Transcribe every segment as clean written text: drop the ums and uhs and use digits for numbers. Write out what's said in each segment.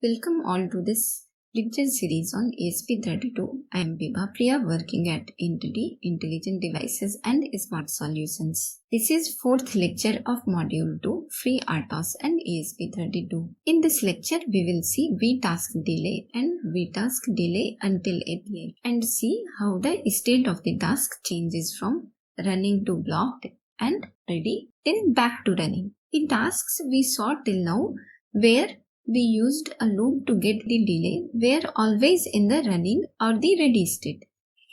Welcome all to this lecture series on ESP32. I am Bibha Priya working at Entity, Intelligent Devices and Smart Solutions. This is fourth lecture of Module 2, FreeRTOS and ESP32. In this lecture, we will see vTaskDelay and vTaskDelay_Until API and see how the state of the task changes from running to blocked and ready till back to running. In tasks we saw till now where we used a loop to get the delay were always in the running or the ready state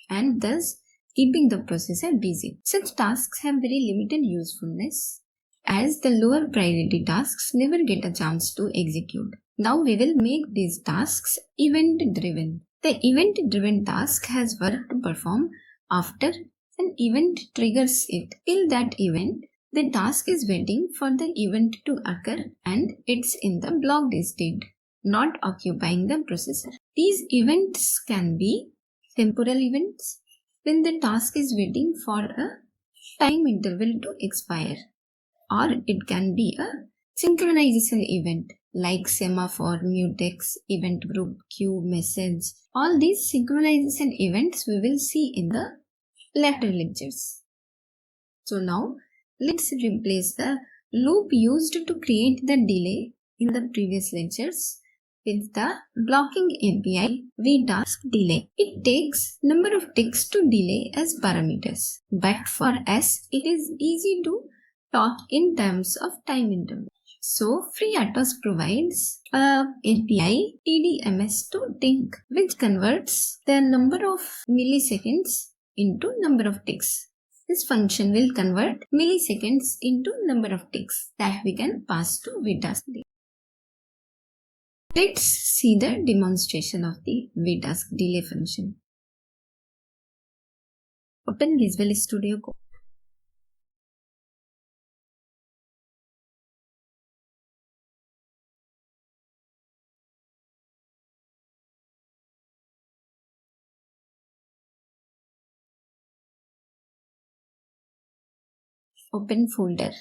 and thus keeping the processor busy. Such tasks have very limited usefulness as the lower priority tasks never get a chance to execute. Now we will make these tasks event driven. The event driven task has work to perform after an event triggers it. Till that event, the task is waiting for the event to occur and it's in the blocked state, not occupying the processor. These events can be temporal events when the task is waiting for a time interval to expire, or it can be a synchronization event like semaphore, mutex, event group, queue, message. All these synchronization events we will see in the later lectures. So now let's replace the loop used to create the delay in the previous lectures with the blocking API vTaskDelay. It takes number of ticks to delay as parameters, but for us it is easy to talk in terms of time interval. So FreeRTOS provides a API TDMS to tick, which converts the number of milliseconds into number of ticks. This function will convert milliseconds into number of ticks that we can pass to vTaskDelay. Let's see the demonstration of the vTaskDelay function. Open Visual Studio Code. Open folder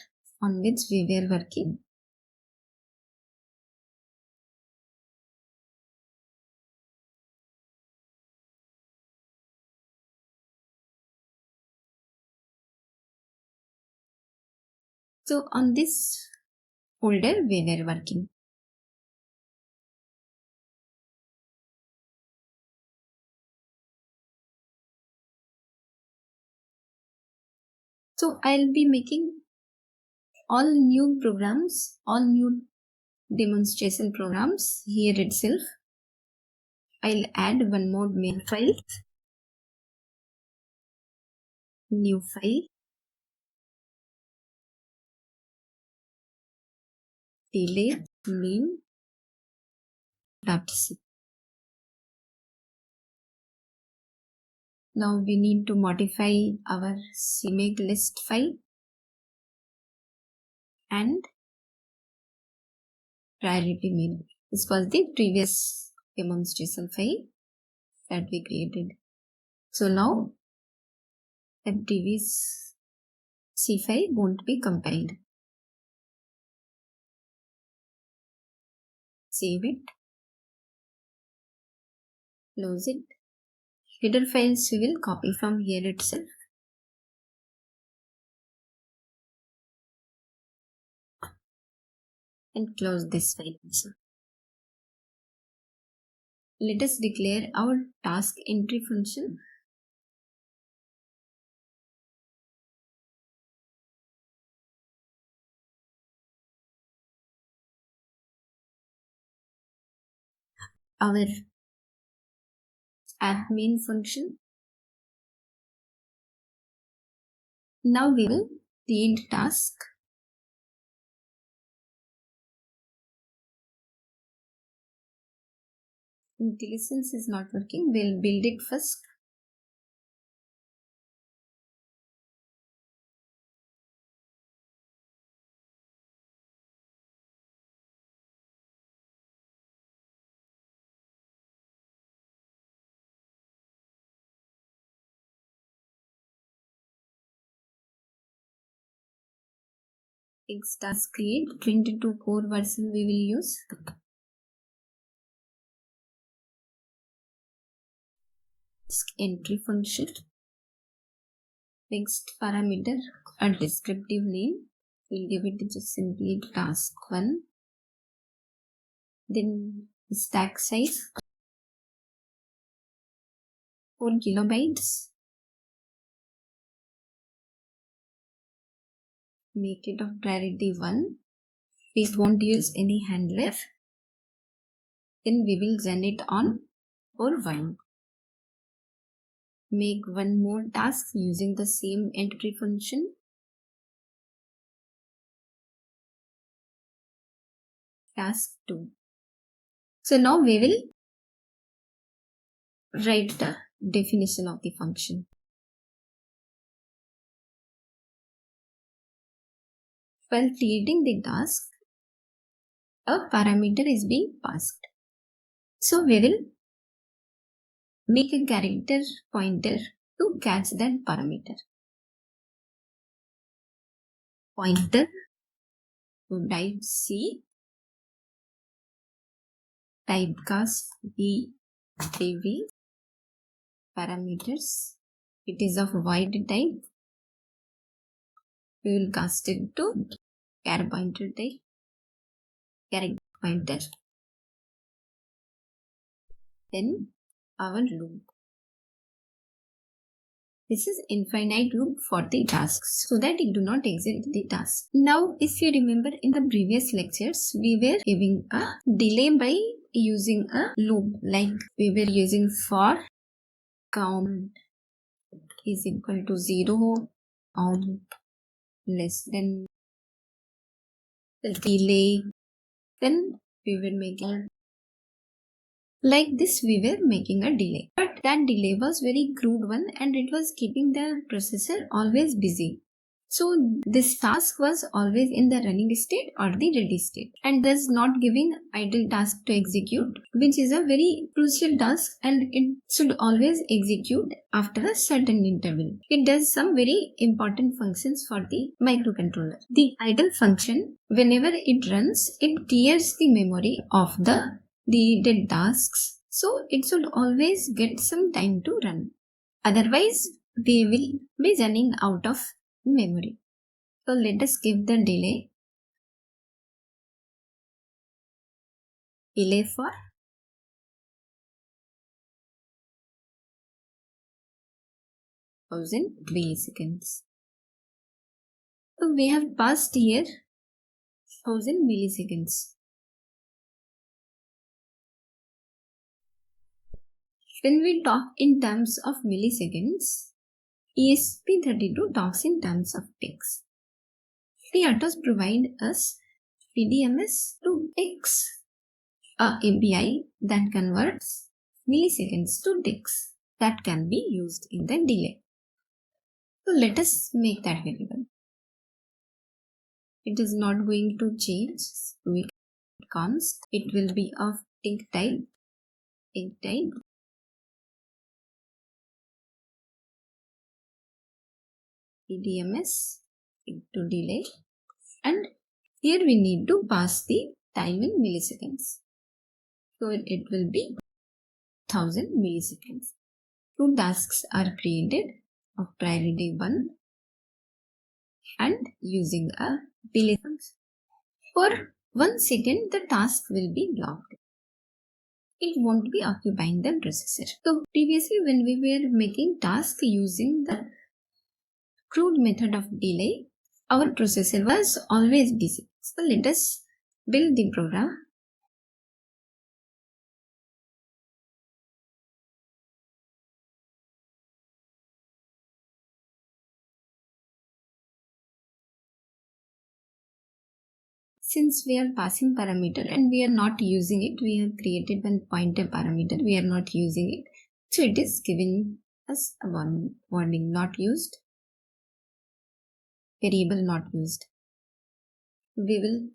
on which we were working. So on this folder we were working. So I'll be making all new programs, all new demonstration programs here itself. I'll add one more main file, new file, delay main.c. Now we need to modify our CMake list file and priority main. This was the previous demonstration file that we created. So now the previous C file won't be compiled. Save it, close it. Header files we will copy from here itself. And close this file also. Let us declare our task entry function. Our admin function. Now we will create task. Intelligence is not working. We'll build it first. Task create 22 core version we will use. entry function. Next parameter, a descriptive name. We'll give it just simply task1. Then stack size 4 kilobytes. Make it of priority 1. We won't use any handler. Then we will run it on for 1. Make one more task using the same entry function. Task 2. So now we will write the definition of the function. While creating the task, a parameter is being passed. So we will make a character pointer to catch that parameter. Pointer to type C, typecast VTV, parameters. It is of void type. We will cast it to char pointer type, character pointer. Then our loop. This is infinite loop for the tasks so that it do not exit the task. Now, if you remember in the previous lectures, we were giving a delay by using a loop, like we were using for count is equal to 0, count less than the delay. Then we were making like this, we were making a delay. But that delay was very crude one and it was keeping the processor always busy. So this task was always in the running state or the ready state and thus not giving idle task to execute, which is a very crucial task and it should always execute after a certain interval. It does some very important functions for the microcontroller. The idle function, whenever it runs, it clears the memory of the dead tasks, so it should always get some time to run. Otherwise, they will be running out of memory. So let us give the delay for 1000 milliseconds. So we have passed here 1000 milliseconds. When we talk in terms of milliseconds, ESP32 talks in terms of ticks. FreeRTOS provide us PDMS to ticks, a API that converts milliseconds to ticks that can be used in the delay. So let us make that variable. It is not going to change. We const. It will be of tick type. PDMS into delay, and here we need to pass the time in milliseconds. So it will be 1000 milliseconds. Two tasks are created of priority 1 and using a delay function. For 1 second, the task will be blocked. It won't be occupying the processor. So previously when we were making tasks using the crude method of delay, our processor was always busy. So let us build the program. Since we are passing parameter and we are not using it, we have created one pointer parameter, we are not using it. So it is giving us a warning, not used, variable not used. We will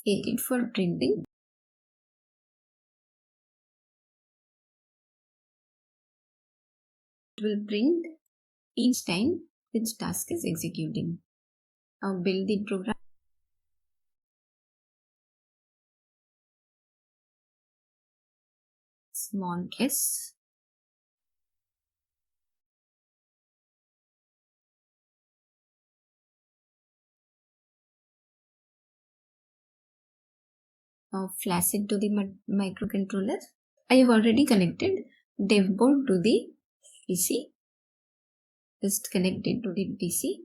take it for printing. It will print each time which task is executing. Now build the program. Small s. Now flash it to the microcontroller. I have already connected dev board to the PC. Just connect it to the PC.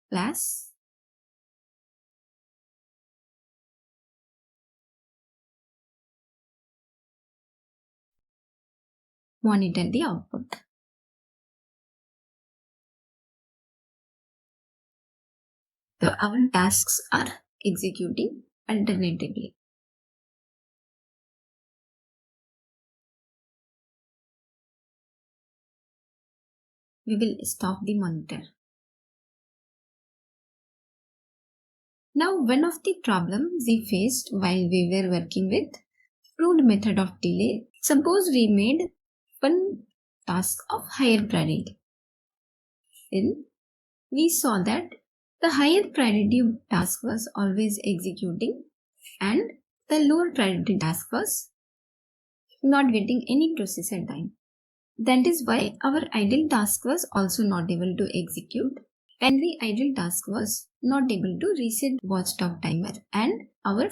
Flash. Monitor the output. So our tasks are executing alternatively. We will stop the monitor. Now, one of the problems we faced while we were working with proved method of delay. Suppose we made one task of higher priority. Then we saw that the higher priority task was always executing and the lower priority task was not getting any processor time. That is why our idle task was also not able to execute, and the idle task was not able to reset watchdog timer, and our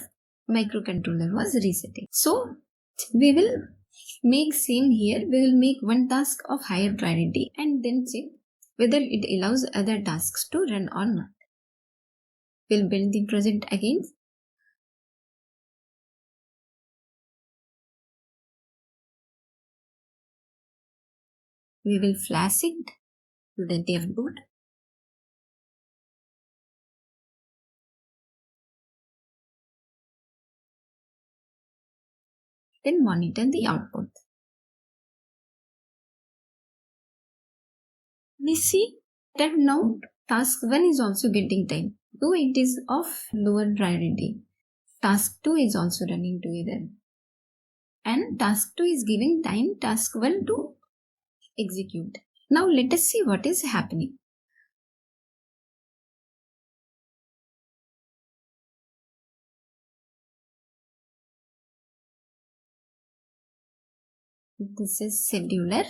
microcontroller was resetting. So we will make same here. We will make one task of higher priority and then check whether it allows other tasks to run or not. We'll build the project again. We will flash it to the dev board. Then monitor the output. We see that now task 1 is also getting time, though it is of lower priority. Task 2 is also running together, and task 2 is giving time task 1 to execute. Now let us see what is happening. This is scheduler.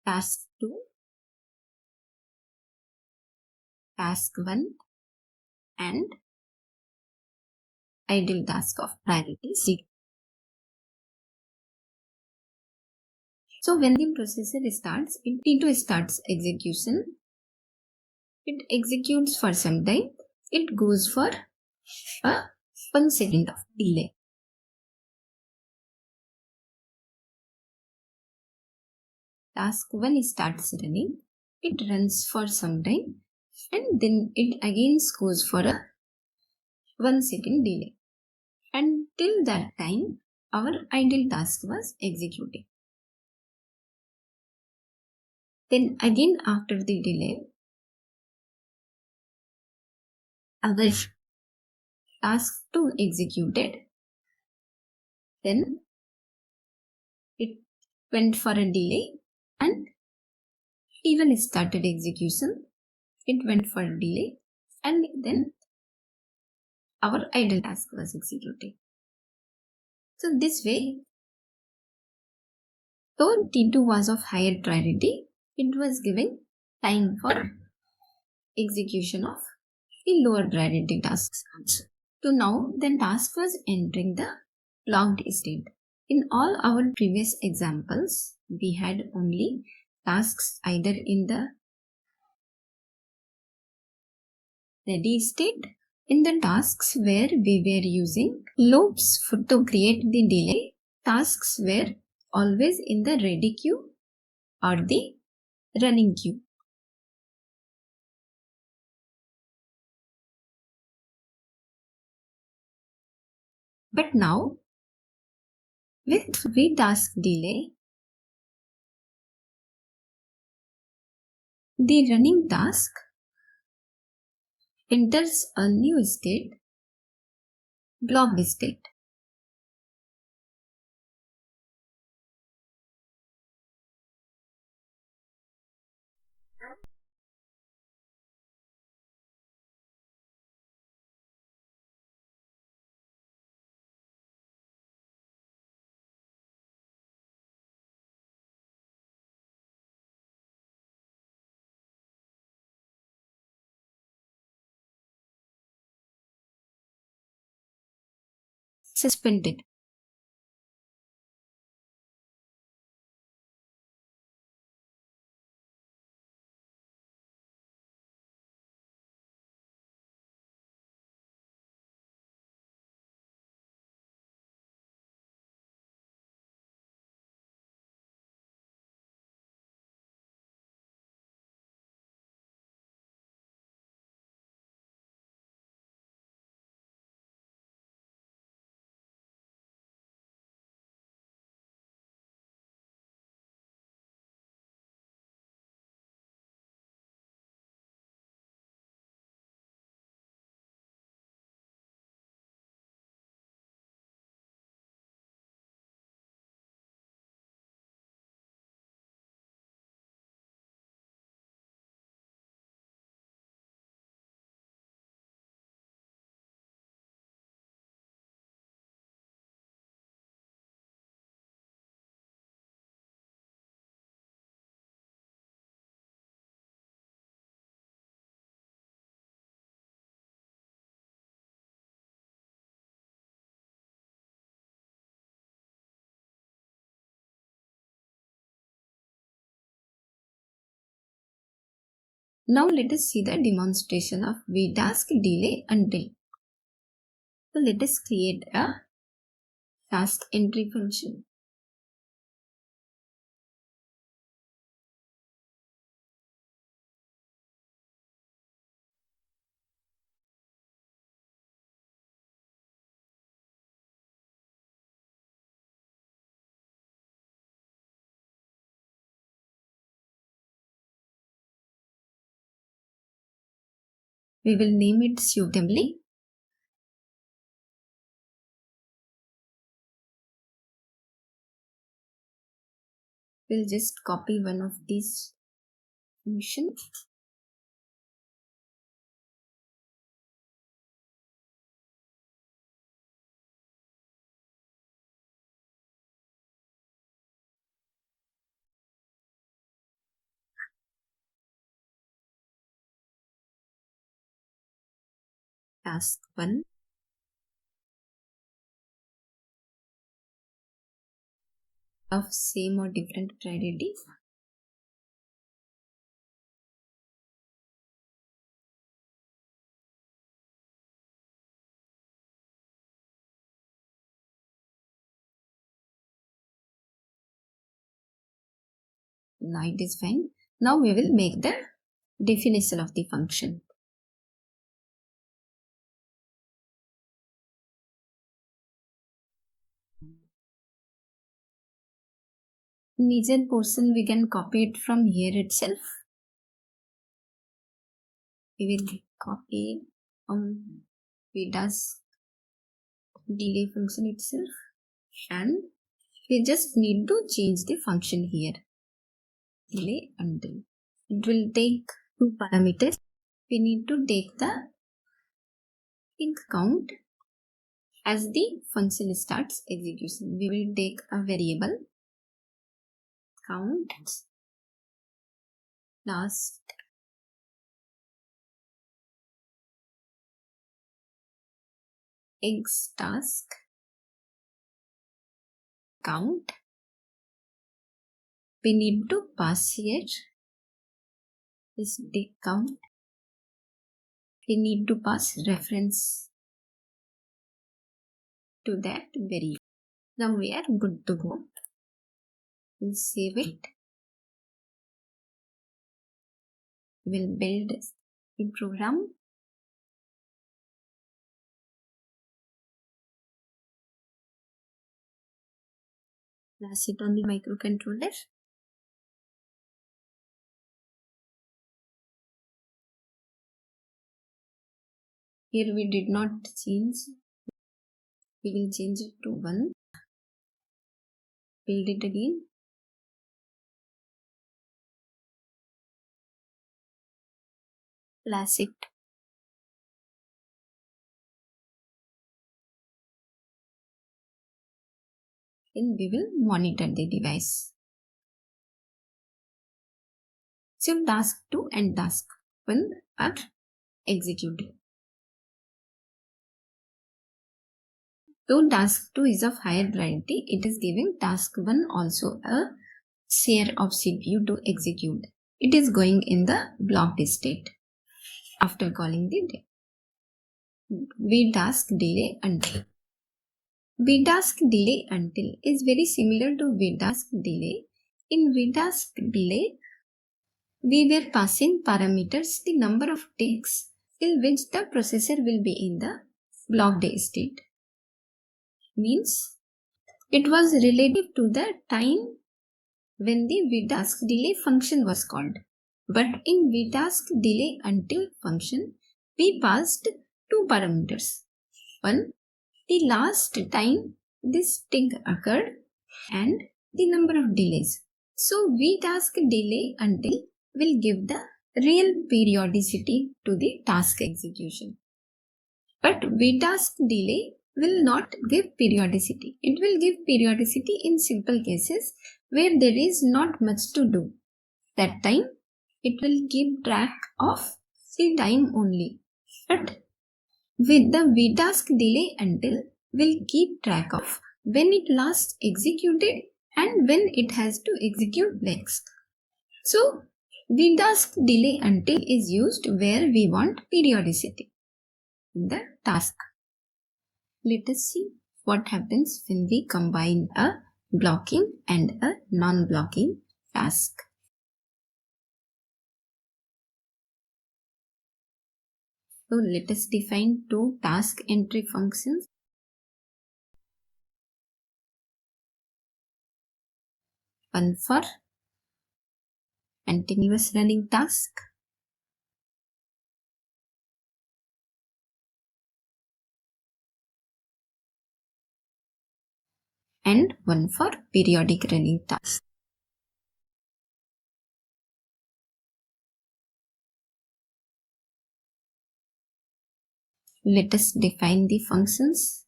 Task 2, task 1, and idle task of priority 0. So when the processor starts, T2 starts execution. It executes for some time. It goes for a 1 second of delay. Task 1 starts running. It runs for some time and then it again goes for a 1 second delay. Until that time, our idle task was executing. Then again after the delay, our task 2 executed. Then it went for a delay and even started execution. It went for a delay and then our idle task was executing. So this way, though T2 was of higher priority, it was giving time for execution of the lower priority tasks also. So now the task was entering the logged state. In all our previous examples, we had only tasks either in the ready state. In the tasks where we were using loops to create the delay, tasks were always in the ready queue or the running queue. But now, with vTaskDelay, the running task enters a new state, blob state. suspended. Now let us see the demonstration of vTaskDelay So let us create a task entry function. We will name it suitably. We'll just copy one of these functions. Task 1. Of same or different priority. Now it is fine. Now we will make the definition of the function. Major portion we can copy it from here itself. We will copy vTaskDelay function itself, and we just need to change the function here. Delay until. It will take two parameters. We need to take the ink count as the function starts execution. We will take a variable count last eggs task count. We need to pass here this the count. We need to pass reference to that variable. Now we are good to go. We'll save it. We'll build the program. Place it on the microcontroller. Here we did not change. We will change it to 1. Build it again. Place it. Then we will monitor the device. So task 2 and task 1 are executed. Though task 2 is of higher priority, it is giving task 1 also a share of CPU to execute. It is going in the blocked state after calling the vTaskDelay_Until. vTaskDelay_Until is very similar to vTaskDelay. In vTaskDelay, we were passing parameters the number of ticks till which the processor will be in the blocked state. Means it was relative to the time when the vTaskDelay function was called. But in vTaskDelay_Until function, we passed two parameters. One, the last time this tick occurred and the number of delays. So vTaskDelay_Until will give the real periodicity to the task execution. But vTaskDelay will not give periodicity. It will give periodicity in simple cases where there is not much to do. That time it will keep track of the time only. But with the vTaskDelay_Until will keep track of when it last executed and when it has to execute next. So vTaskDelay_Until is used where we want periodicity in the task. Let us see what happens when we combine a blocking and a non-blocking task. So let us define two task entry functions. One for continuous running task and one for periodic running task. Let us define the functions.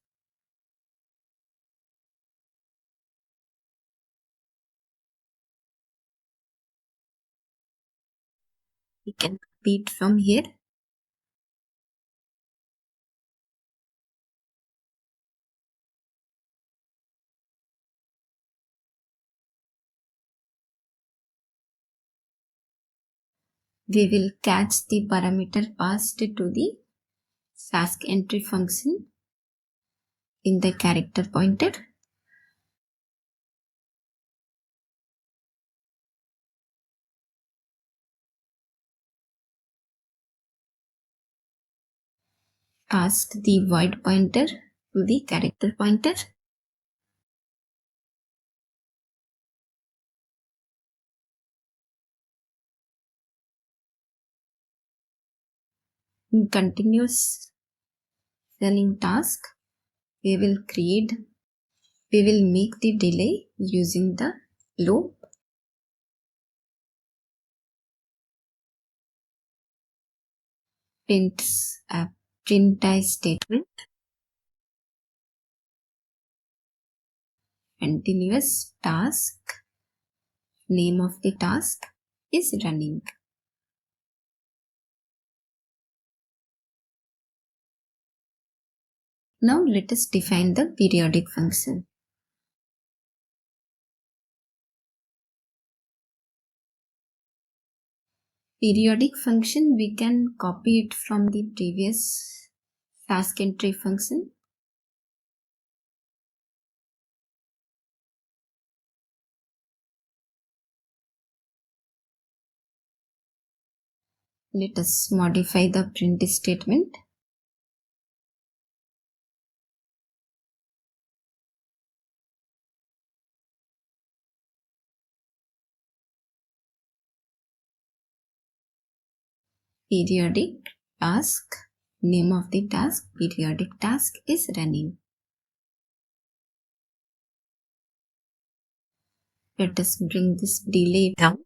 We can repeat from here. We will catch the parameter passed to the task entry function in the character pointer. Passed the void pointer to the character pointer. In continuous running task, we will make the delay using the loop. Print statement. Continuous task. Name of the task is running. Now let us define the periodic function. Periodic function, we can copy it from the previous task entry function. Let us modify the print statement. Periodic task, name of the task, periodic task is running. Let us bring this delay down.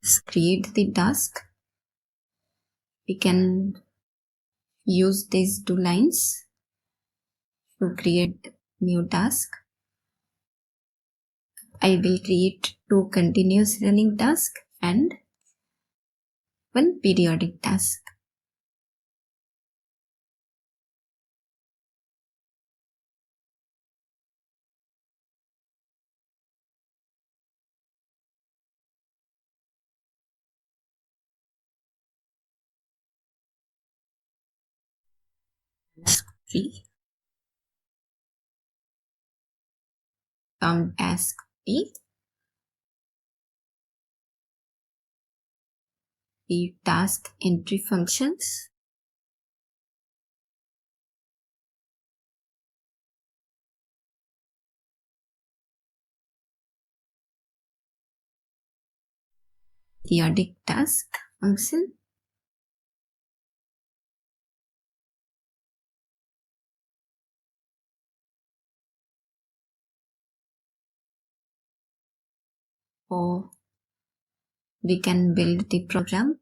Let's create the task. We can use these two lines to create new task. I will create 2 continuous running tasks and 1 periodic task. Task 3 from task B, the task entry functions, periodic task function, or we can build the program.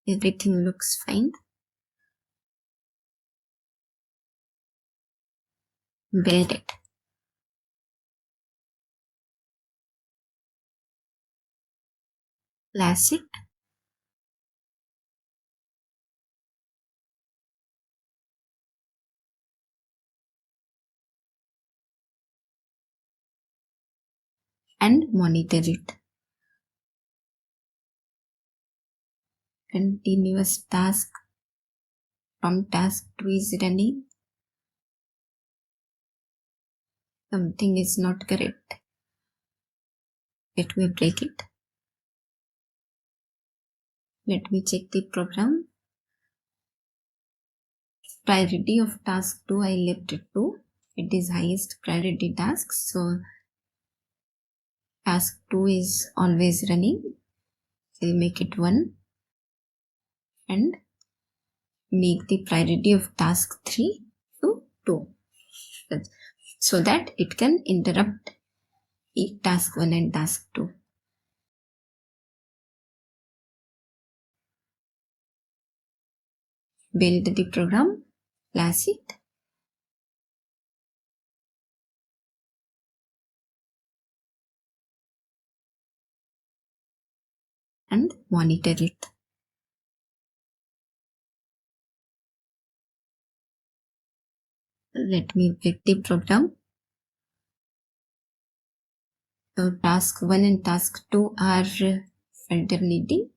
Everything looks fine. Build it. Classic. And monitor it. Continuous task from task 2 is running. Something is not correct. Let me break it. Let me check the program. Priority of task 2 I left it to. It is highest priority task, so task 2 is always running. I'll make it 1 and make the priority of task 3 to 2, so that it can interrupt the task 1 and task 2. Build the program, classic, and monitor it. Let me break the program. So task 1 and task 2 are alternating.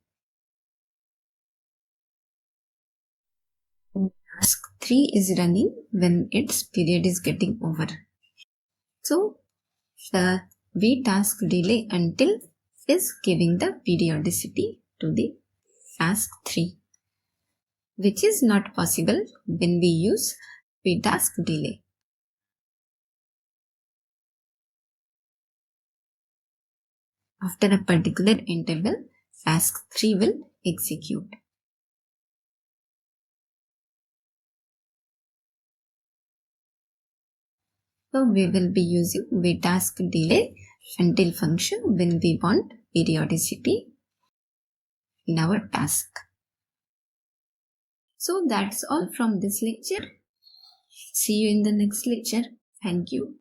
Task 3 is running when its period is getting over. So the vTaskDelay is giving the periodicity to the task 3, which is not possible when we use vTaskDelay. After a particular interval, task 3 will execute. So we will be using vTaskDelay_until function when we want periodicity in our task. So that's all from this lecture. See you in the next lecture. Thank you.